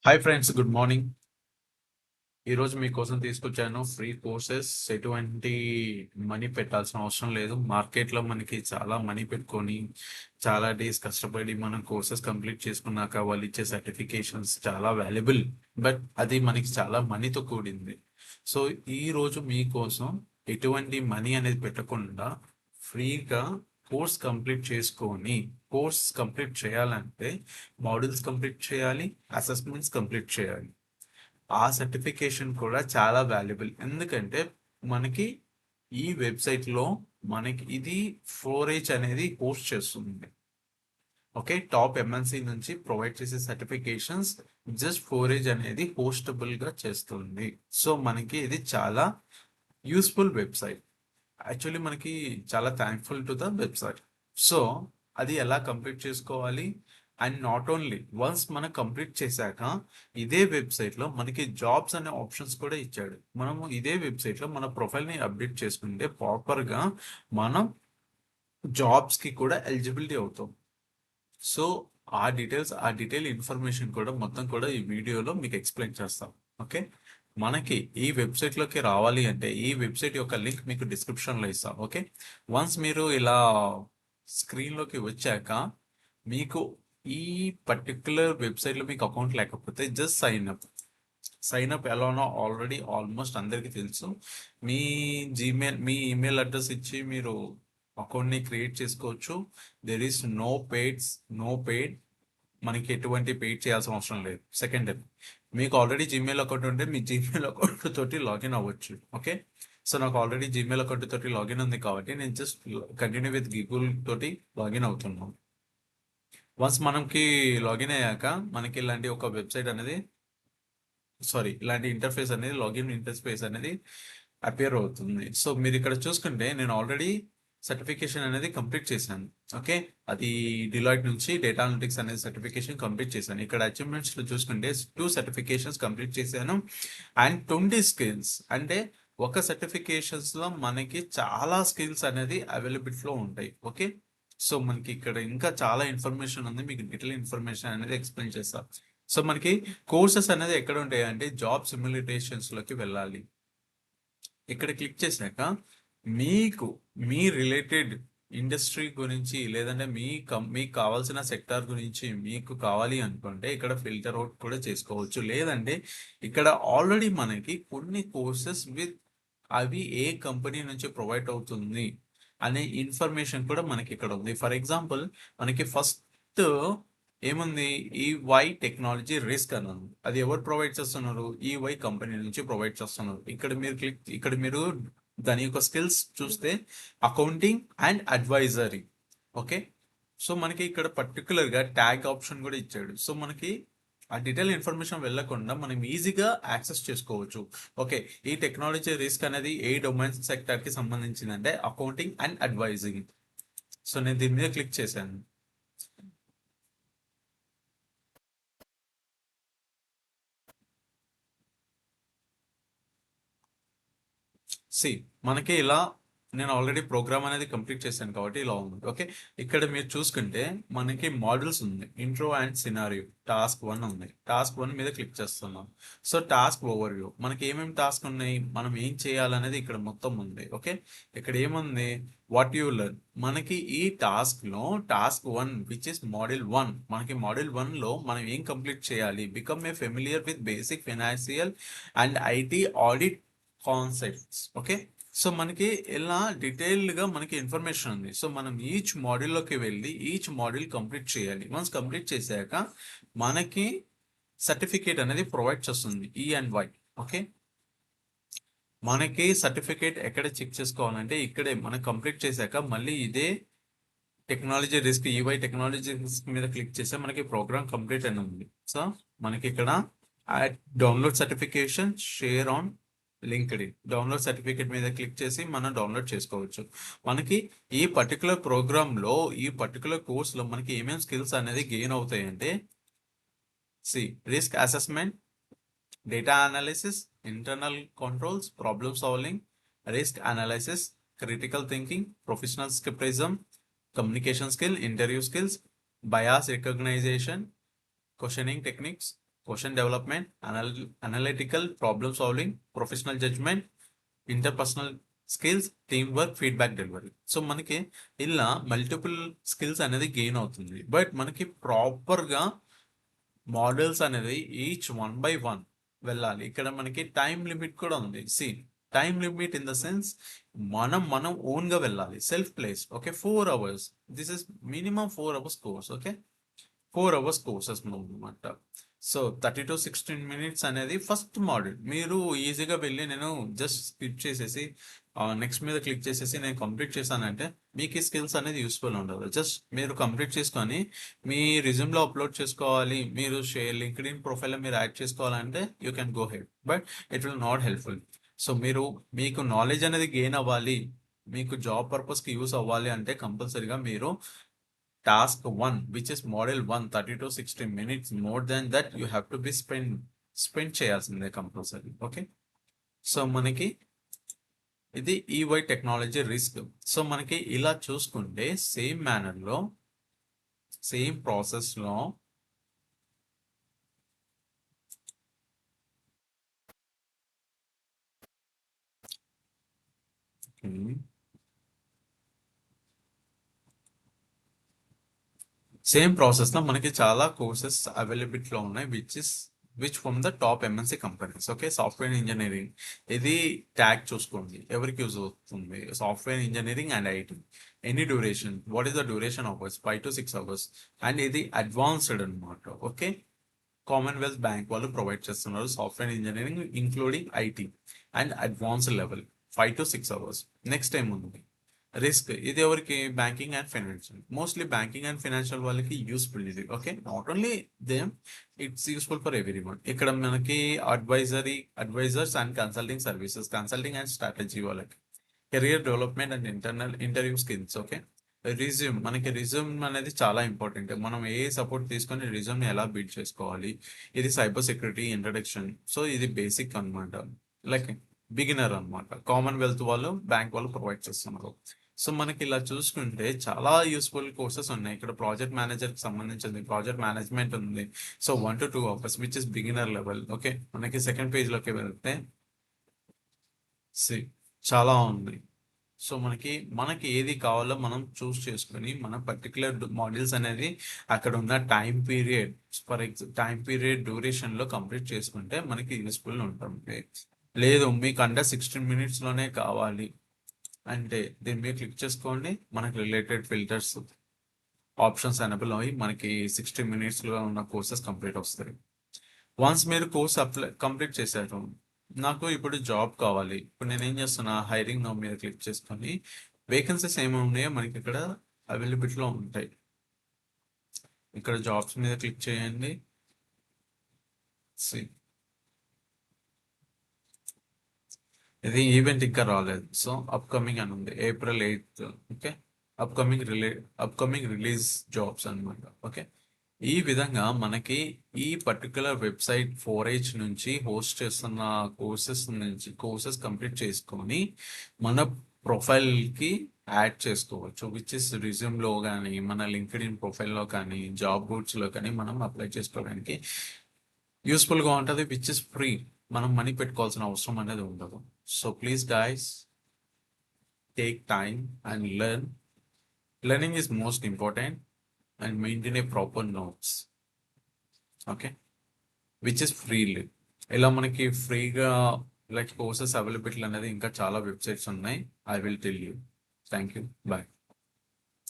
Hi friends, good morning. ఈరోజు మీకోసం తీసుకొచ్చాను ఫ్రీ కోర్సెస్. ఎటువంటి మనీ పెట్టాల్సిన అవసరం లేదు. మార్కెట్లో మనకి చాలా మనీ పెట్టుకొని చాలా డేస్ కష్టపడి మనం కోర్సెస్ కంప్లీట్ చేసుకున్నాక వాళ్ళు ఇచ్చే సర్టిఫికేషన్స్ చాలా వాల్యుబుల్, బట్ అది మనకి చాలా మనీతో కూడింది. సో ఈరోజు మీకోసం ఎటువంటి మనీ అనేది పెట్టకుండా ఫ్రీగా కోర్స్ కంప్లీట్ చేసుకొని, కోర్స్ కంప్లీట్ చేయాలంటే మాడ్యూల్స్ కంప్లీట్ చేయాలి, అసెస్మెంట్స్ కంప్లీట్ చేయాలి. ఆ సర్టిఫికేషన్ కూడా చాలా వాల్యుబుల్. ఎందుకంటే మనకి ఈ వెబ్సైట్లో మనకి ఇది 4H అనేది హోస్ట్ చేస్తుంది. ఓకే, టాప్ ఎంఎన్సి నుంచి ప్రొవైడ్ చేసే సర్టిఫికేషన్స్ జస్ట్ 4H అనేది హోస్టబుల్ గా చేస్తుంది. సో మనకి ఇది చాలా యూస్ఫుల్ వెబ్సైట్. యాక్చువల్లీ మనకి చాలా thankful to the website. So అది ఎలా కంప్లీట్ చేసుకోవాలి, అండ్ నాట్ ఓన్లీ వన్స్ మనం కంప్లీట్ చేశాక ఇదే వెబ్సైట్లో మనకి జాబ్స్ అనే ఆప్షన్స్ కూడా ఇచ్చాడు. మనము ఇదే వెబ్సైట్లో మన ప్రొఫైల్ని అప్డేట్ చేసుకుంటే ప్రాపర్గా మనం జాబ్స్కి కూడా ఎలిజిబిలిటీ అవుతాం. సో ఆ డీటెయిల్ ఇన్ఫర్మేషన్ కూడా మొత్తం కూడా ఈ వీడియోలో మీకు ఎక్స్ప్లెయిన్ చేస్తాం. ఓకే, మనకి ఈ వెబ్సైట్లోకి రావాలి అంటే ఈ వెబ్సైట్ యొక్క లింక్ మీకు డిస్క్రిప్షన్లో ఇస్తాం. ఓకే, వన్స్ మీరు ఇలా స్క్రీన్లోకి వచ్చాక మీకు ఈ పర్టికులర్ వెబ్సైట్లో మీకు అకౌంట్ లేకపోతే జస్ట్ సైన్ అప్ ఎలానో ఆల్రెడీ ఆల్మోస్ట్ అందరికీ తెలుసు. మీ మీ ఈమెయిల్ అడ్రస్ ఇచ్చి మీరు అకౌంట్ని క్రియేట్ చేసుకోవచ్చు. దెర్ ఈస్ నో పెయిడ్, మనకి ఎటువంటి పెయిడ్ చేయాల్సిన అవసరం లేదు. సెకండ్, మీకు ఆల్రెడీ జీమెయిల్ అకౌంట్ ఉంటే మీ జీమెయిల్ అకౌంట్ తోటి లాగిన్ అవ్వచ్చు. ఓకే, సో నాకు ఆల్రెడీ జీమెయిల్ అకౌంట్ తోటి లాగిన్ ఉంది కాబట్టి నేను జస్ట్ కంటిన్యూ విత్ గూగుల్ తోటి లాగిన్ అవుతున్నాను. వన్స్ మనకి లాగిన్ అయ్యాక మనకి ఇలాంటి ఒక వెబ్సైట్ అనేది ఇలాంటి ఇంటర్ఫేస్ అనేది లాగిన్ ఇంటర్ఫేస్ అనేది అపియర్ అవుతుంది. సో మీరు ఇక్కడ చూసుకుంటే నేను ఆల్రెడీ సర్టిఫికేషన్ అనేది కంప్లీట్ చేశాను. ఓకే, అది డిలాయిట్ నుంచి డేటా అనలిటిక్స్ అనేది సర్టిఫికేషన్ కంప్లీట్ చేశాను. ఇక్కడ అచీవ్మెంట్స్ లో చూసుకుంటే 2 సర్టిఫికేషన్స్ కంప్లీట్ చేశాను అండ్ 20 స్కిల్స్. అంటే ఒక సర్టిఫికేషన్స్ లో మనకి చాలా స్కిల్స్ అనేది అవైలబిలిటీలో ఉంటాయి. ఓకే, సో మనకి ఇక్కడ ఇంకా చాలా ఇన్ఫర్మేషన్ ఉంది, మీకు డీటెయిల్ ఇన్ఫర్మేషన్ అనేది ఎక్స్ప్లెయిన్ చేస్తాను. సో మనకి కోర్సెస్ అనేది ఎక్కడ ఉంటాయి అంటే జాబ్ సిమ్యులేషన్స్ లోకి వెళ్ళాలి. ఇక్కడ క్లిక్ చేశాక మీకు మీ రిలేటెడ్ ఇండస్ట్రీ గురించి లేదంటే మీకు కావాల్సిన సెక్టార్ గురించి మీకు కావాలి అనుకుంటే ఇక్కడ ఫిల్టర్ అవుట్ కూడా చేసుకోవచ్చు. లేదంటే ఇక్కడ ఆల్రెడీ మనకి కొన్ని కోర్సెస్ విత్ అవి ఏ కంపెనీ నుంచి ప్రొవైడ్ అవుతుంది అనే ఇన్ఫర్మేషన్ కూడా మనకి ఇక్కడ ఉంది. ఫర్ ఎగ్జాంపుల్ మనకి ఫస్ట్ ఏముంది, ఈవై టెక్నాలజీ రిస్క్ అని ఉంది. అది ఎవరు ప్రొవైడ్ చేస్తున్నారు? ఈవై కంపెనీ నుంచి ప్రొవైడ్ చేస్తున్నారు. ఇక్కడ మీరు దాని యొక్క స్కిల్స్ చూస్తే accounting and advisory. Okay, so మనకి ఇక్కడ పర్టికులర్గా ట్యాగ్ ఆప్షన్ కూడా ఇచ్చాడు. సో మనకి ఆ డీటెయిల్ ఇన్ఫర్మేషన్ వెళ్ళకుండా మనం ఈజీగా యాక్సెస్ చేసుకోవచ్చు. ఓకే, ఈ టెక్నాలజీ రిస్క్ అనేది ఏ డొమైన్ సెక్టర్కి సంబంధించిందంటే అకౌంటింగ్ అండ్ అడ్వైజింగ్. సో నేను దీని మీద క్లిక్ చేశాను. మనకి ఇలా నేను ఆల్రెడీ ప్రోగ్రామ్ అనేది కంప్లీట్ చేశాను కాబట్టి ఇలా ఉంది. ఓకే, ఇక్కడ మీరు చూసుకుంటే మనకి మోడల్స్ ఉంది, ఇంట్రో అండ్ సినారియో. టాస్క్ 1 ఉంది. టాస్క్ 1 మీద క్లిక్ చేస్తున్నాం. సో టాస్క్ ఓవర్ వ్యూ, మనకి ఏమేమి టాస్క్ ఉన్నాయి, మనం ఏం చేయాలనేది ఇక్కడ మొత్తం ఉంది. ఓకే, ఇక్కడ ఏముంది, వాట్ యు లెర్న్. మనకి ఈ టాస్క్ లో టాస్క్ 1 విచ్ ఇస్ మోడల్ 1, మనకి మోడల్ 1 లో మనం ఏం కంప్లీట్ చేయాలి, become a familiar with basic financial and IT audit concepts. Okay, so మనకి ఇలా డీటెయిల్డ్గా మనకి ఇన్ఫర్మేషన్ ఉంది. సో మనం ఈచ్ మాడ్యూల్లోకి వెళ్ళి ఈచ్ మాడ్యూల్ కంప్లీట్ చేయాలి. వన్స్ కంప్లీట్ చేశాక మనకి సర్టిఫికేట్ అనేది ప్రొవైడ్ చేస్తుంది ఈఎన్వై. ఓకే, మనకి సర్టిఫికేట్ ఎక్కడ చెక్ చేసుకోవాలంటే ఇక్కడే మనం కంప్లీట్ చేశాక మళ్ళీ ఇదే technology risk EY technology risk మీద క్లిక్ చేస్తే మనకి ప్రోగ్రామ్ కంప్లీట్ అని ఉంది. సో మనకి ఇక్కడ download certification share on linked in, download certificate మీద క్లిక్ చేసి మనం డౌన్లోడ్ చేసుకోవచ్చు. మనకి ఈ పర్టికులర్ ప్రోగ్రామ్ లో ఈ పర్టికులర్ కోర్స్లో మనకి ఏమేమి స్కిల్స్ అనేది గెయిన్ అవుతాయి అంటే risk assessment, data analysis, internal controls, problem solving, risk analysis, critical thinking, professional scepticism, communication skill, interview skills, bias recognition, questioning techniques, question development, analytical problem solving, professional judgement, interpersonal skills, team work, feedback delivery. So మనకి ఇలా multiple skills అనేది gain అవుతుంది. But మనకి ప్రాపర్గా models అనేది each 1 by 1 వెళ్ళాలి. ఇక్కడ మనకి టైం లిమిట్ కూడా ఉంది. Time limit in the sense మనం ఓన్గా వెళ్ళాలి, self place. Okay, 4 hours. This is minimum 4 hours course. Okay, 4 hours courses అనమాట. సో 30 to 16 minutes అనేది ఫస్ట్ మోడల్. మీరు ఈజీగా వెళ్ళి నేను జస్ట్ స్కిప్ చేసేసి నెక్స్ట్ మీద క్లిక్ చేసేసి నేను కంప్లీట్ చేశానంటే మీకు ఈ స్కిల్స్ అనేది యూస్ఫుల్ ఉండదు. జస్ట్ మీరు కంప్లీట్ చేసుకొని మీ రిజ్యూమ్లో అప్లోడ్ చేసుకోవాలి, మీరు లింక్డ్ఇన్ ప్రొఫైల్లో మీరు యాడ్ చేసుకోవాలంటే you can go head, but it will not helpful. So మీకు నాలెడ్జ్ అనేది గెయిన్ అవ్వాలి, మీకు జాబ్ పర్పస్కి యూస్ అవ్వాలి అంటే కంపల్సరీగా మీరు task 1, which is model 1, 30 to 60 minutes. More than that you have to be spend చేయాల్సిందే కంపల్సరీ. ఓకే, సో మనకి ఇది ఈవై టెక్నాలజీ రిస్క్. సో మనకి ఇలా చూసుకుంటే సేమ్ మేనర్లో సేమ్ ప్రాసెస్లో సేమ్ ప్రాసెస్లో మనకి చాలా కోర్సెస్ అవైలబిలిటీలో ఉన్నాయి, which from the top MNC companies. Okay, software engineering ఇది ట్యాగ్ చూసుకోండి ఎవరికి యూజ్ అవుతుంది. Software engineering and IT, any duration, what is the duration hours, 5 to 6 hours. And ఇది అడ్వాన్స్డ్ అనమాట. ఓకే, కామన్వెల్త్ బ్యాంక్ వాళ్ళు ప్రొవైడ్ చేస్తున్నారు software engineering including IT and advanced level, 5 to 6 hours. Next ఏముంది risk, ఇది ఎవరికి, banking and financial. Mostly banking and financial వాళ్ళకి useful ఇది. Okay, not only them, it's useful for everyone. ఇక్కడ మనకి advisors and consulting services, consulting and strategy వాళ్ళకి, career development and interview skills. Okay, మనకి resume అనేది చాలా important. మనం ఏ support తీసుకొని రిజ్యూమ్ని ఎలా బిల్డ్ చేసుకోవాలి, ఇది సైబర్ సెక్యూరిటీ ఇంట్రడక్షన్. సో ఇది బేసిక్ అనమాట, లైక్ బిగినర్ అనమాట. కామన్వెల్త్ వాళ్ళు బ్యాంక్ వాళ్ళు ప్రొవైడ్ చేస్తున్నారు. సో మనకి ఇలా చూసుకుంటే చాలా యూస్ఫుల్ కోర్సెస్ ఉన్నాయి. ఇక్కడ ప్రాజెక్ట్ మేనేజర్కి సంబంధించింది, ప్రాజెక్ట్ మేనేజ్మెంట్ ఉంది. So 1 to 2 hours which is beginner level. Okay, మనకి సెకండ్ పేజ్లోకి వెళ్తే చాలా ఉంది. సో మనకి ఏది కావాలో మనం చూస్ చేసుకొని మన పర్టికులర్ మాడ్యూల్స్ అనేది అక్కడ ఉన్న టైం పీరియడ్ డ్యూరేషన్లో కంప్లీట్ చేసుకుంటే మనకి యూస్ఫుల్ ఉంటుంది. లేదు మీకు అండర్ 16 minutesలోనే కావాలి అంటే దీని మీద క్లిక్ చేసుకోండి, మనకి రిలేటెడ్ ఫిల్టర్స్ ఆప్షన్స్ ఎనబుల్ అయ్యి మనకి 60 minutesలో ఉన్న కోర్సెస్ కంప్లీట్ వస్తాయి. వన్స్ మీరు కోర్స్ కంప్లీట్ చేశారు, నాకు ఇప్పుడు జాబ్ కావాలి, ఇప్పుడు నేను ఏం చేస్తున్నా, హైరింగ్ నౌ మీద క్లిక్ చేసుకొని వేకెన్సీస్ ఏమేమి ఉన్నాయో మనకి ఇక్కడ అవైలబిలిటీలో ఉంటాయి. ఇక్కడ జాబ్స్ మీద క్లిక్ చేయండి. ఇది ఈవెంట్ ఇంకా రాలేదు, సో అప్కమింగ్ అని ఉంది, April 8th. Okay, upcoming release jobs అనమాట. ఓకే, ఈ విధంగా మనకి ఈ పర్టికులర్ వెబ్సైట్ 4H నుంచి హోస్ట్ చేస్తున్న కోర్సెస్ కంప్లీట్ చేసుకొని మన ప్రొఫైల్కి యాడ్ చేసుకోవచ్చు, విచ్ ఇస్ రిజ్యూమ్లో కానీ మన లింక్డ్ఇన్ ప్రొఫైల్లో కానీ జాబ్ బోర్డ్స్లో కానీ మనం అప్లై చేసుకోవడానికి యూస్ఫుల్గా ఉంటుంది, విచ్ ఇస్ ఫ్రీ. మనం మనీ పెట్టుకోవాల్సిన అవసరం అనేది ఉండదు. So please guys, take time and learning is most important and maintain a proper notes. Okay, which is freely. ఇలా మనకి ఫ్రీగా లైక్ కోర్సెస్ అవైలబిలిటీ అనేది ఇంకా చాలా వెబ్సైట్స్ ఉన్నాయి. I will tell you. Thank you. Bye.